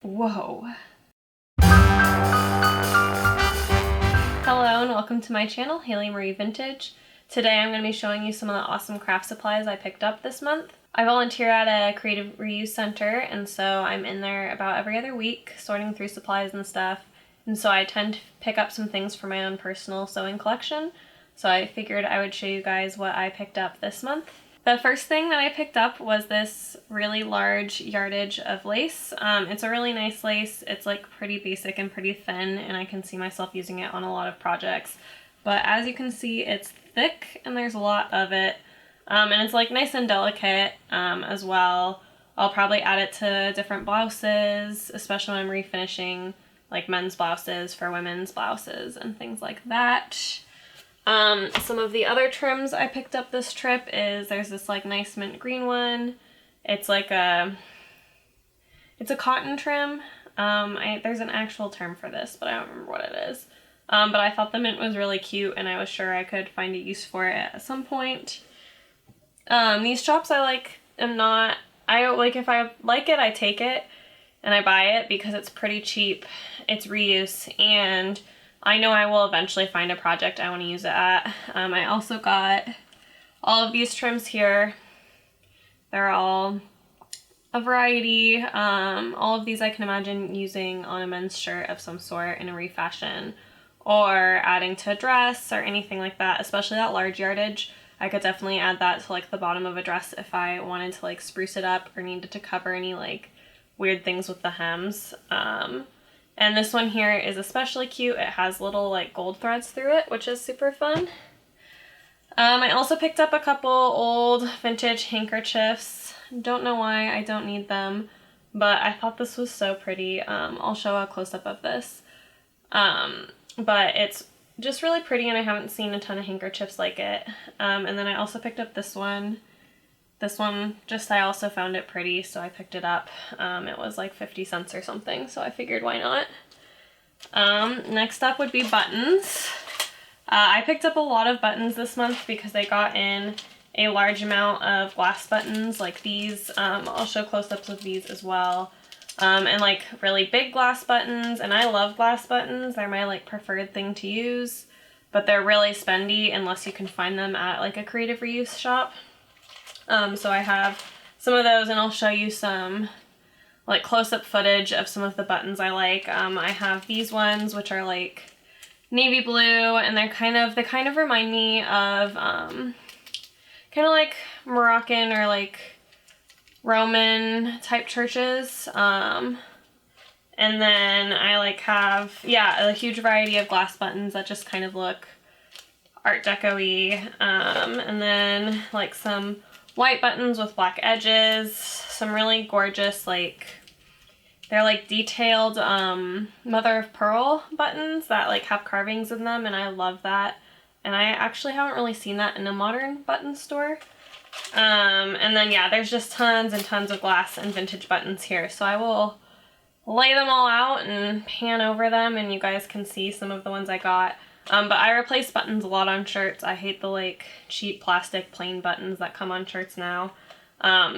Whoa. Hello and welcome to my channel, Haylee Marie Vintage. Today I'm going to be showing you some of the awesome craft supplies I picked up this month. I volunteer at a creative reuse center, and so I'm in there about every other week sorting through supplies and stuff. And so I tend to pick up some things for my own personal sewing collection. So I figured I would show you guys what I picked up this month. The first thing that I picked up was this really large yardage of lace. It's a really nice lace. It's like pretty basic and pretty thin, and I can see myself using it on a lot of projects. But as you can see, it's thick and there's a lot of it. And it's like nice and delicate as well. I'll probably add it to different blouses, especially when I'm refinishing like men's blouses for women's blouses and things like that. Some of the other trims I picked up this trip is there's this like nice mint green one. It's like it's a cotton trim. There's an actual term for this, but I don't remember what it is. But I thought the mint was really cute and I was sure I could find a use for it at some point. These chops I like if I like it, I take it and I buy it because it's pretty cheap. It's reuse and I know I will eventually find a project I want to use it at. I also got all of these trims here. They're all a variety. All of these I can imagine using on a men's shirt of some sort in a refashion or adding to a dress or anything like that, especially that large yardage. I could definitely add that to like the bottom of a dress if I wanted to like spruce it up or needed to cover any like weird things with the hems. And this one here is especially cute. It has little like gold threads through it, which is super fun. I also picked up a couple old vintage handkerchiefs. Don't know why, I don't need them, but I thought this was so pretty. I'll show a close-up of this. But it's just really pretty and I haven't seen a ton of handkerchiefs like it. And then I also picked up this one. This one, I also found it pretty, so I picked it up. It was like 50 cents or something, so I figured why not. Next up would be buttons. I picked up a lot of buttons this month because they got in a large amount of glass buttons like these. I'll show close-ups of these as well. And like really big glass buttons, and I love glass buttons. They're my like preferred thing to use, but they're really spendy unless you can find them at like a creative reuse shop. So I have some of those and I'll show you some like close-up footage of some of the buttons I like. I have these ones which are like navy blue and they kind of remind me of kind of like Moroccan or like Roman type churches. And then I like have, a huge variety of glass buttons that just kind of look Art Deco-y. And then like some white buttons with black edges, some really gorgeous they're like detailed mother of pearl buttons that like have carvings in them, and I love that. And I actually haven't really seen that in a modern button store. And then there's just tons and tons of glass and vintage buttons here, so I will lay them all out and pan over them and you guys can see some of the ones I got. But I replace buttons a lot on shirts. I hate the like cheap plastic plain buttons that come on shirts now.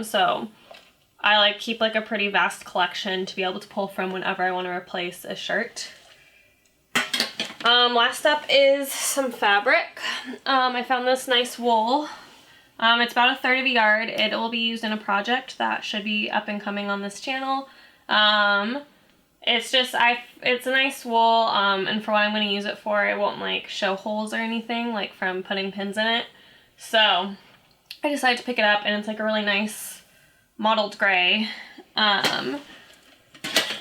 So I like keep like a pretty vast collection to be able to pull from whenever I want to replace a shirt. Last up is some fabric. I found this nice wool. It's about 1/3 of a yard. It will be used in a project that should be up and coming on this channel. It's a nice wool, and for what I'm going to use it for, it won't like show holes or anything like from putting pins in it. So I decided to pick it up and it's like a really nice mottled gray. And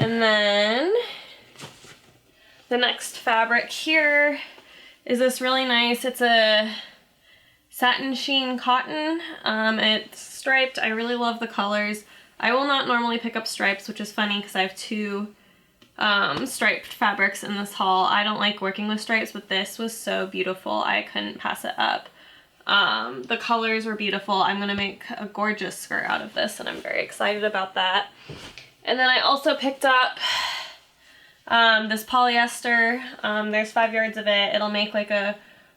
then the next fabric here is this really nice, it's a satin sheen cotton. It's striped. I really love the colors. I will not normally pick up stripes, which is funny because I have two striped fabrics in this haul. I don't like working with stripes, but this was so beautiful. I couldn't pass it up. The colors were beautiful. I'm going to make a gorgeous skirt out of this and I'm very excited about that. And then I also picked up this polyester. There's 5 yards of it. It'll make like a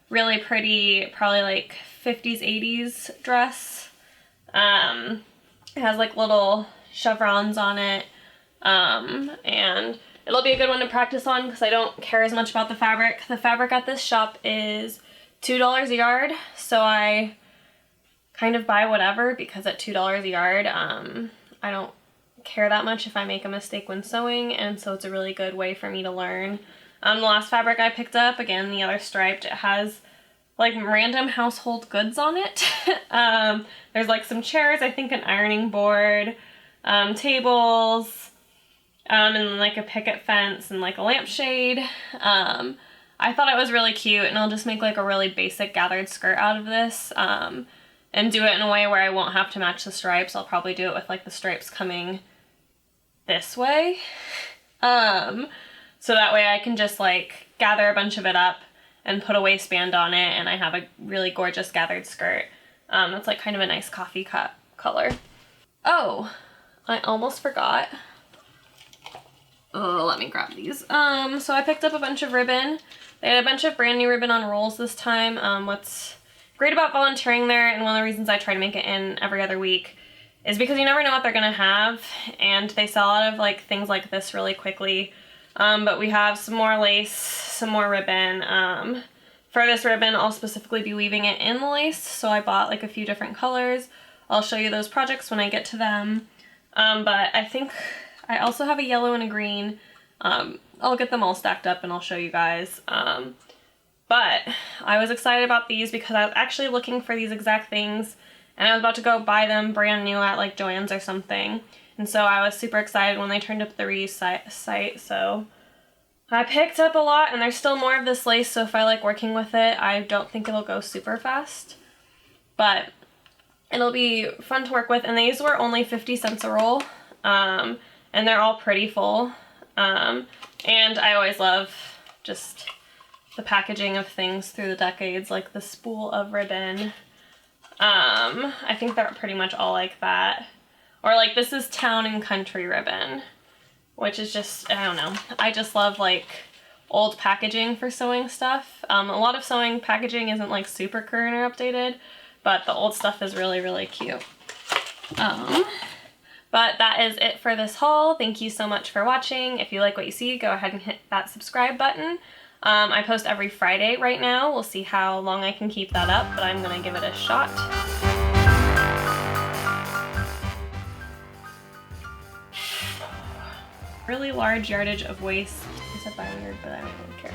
really pretty, probably like 50s, 80s dress. It has like little chevrons on it. And it'll be a good one to practice on because I don't care as much about the fabric. The fabric at this shop is $2 a yard, so I kind of buy whatever because at $2 a yard, I don't care that much if I make a mistake when sewing, and so it's a really good way for me to learn. The last fabric I picked up, again, the other striped, it has like random household goods on it. There's like some chairs, I think an ironing board, tables, and like a picket fence and like a lampshade. I thought it was really cute, and I'll just make like a really basic gathered skirt out of this, and do it in a way where I won't have to match the stripes. I'll probably do it with like the stripes coming this way. So that way I can just like gather a bunch of it up and put a waistband on it, and I have a really gorgeous gathered skirt. That's like kind of a nice coffee cut color. Oh, I almost forgot. Oh, let me grab these. So I picked up a bunch of ribbon. They had a bunch of brand new ribbon on rolls this time. What's great about volunteering there, and one of the reasons I try to make it in every other week, is because you never know what they're gonna have, and they sell out of like things like this really quickly. But we have some more lace, some more ribbon. For this ribbon, I'll specifically be weaving it in the lace, so I bought like a few different colors. I'll show you those projects when I get to them. But I think I also have a yellow and a green. I'll get them all stacked up and I'll show you guys. But I was excited about these because I was actually looking for these exact things, and I was about to go buy them brand new at like Joann's or something. And so I was super excited when they turned up the reuse site. So I picked up a lot, and there's still more of this lace, so if I like working with it, I don't think it'll go super fast. But it'll be fun to work with, and these were only 50 cents a roll. And they're all pretty full. And I always love just the packaging of things through the decades, like the spool of ribbon. I think they're pretty much all like that. Or like this is Town and Country ribbon, which is just, I don't know. I just love like old packaging for sewing stuff. A lot of sewing packaging isn't like super current or updated, but the old stuff is really, really cute. But that is it for this haul. Thank you so much for watching. If you like what you see, go ahead and hit that subscribe button. I post every Friday right now. We'll see how long I can keep that up, but I'm gonna give it a shot. Really large yardage of waist. I said by weird, but I don't really care.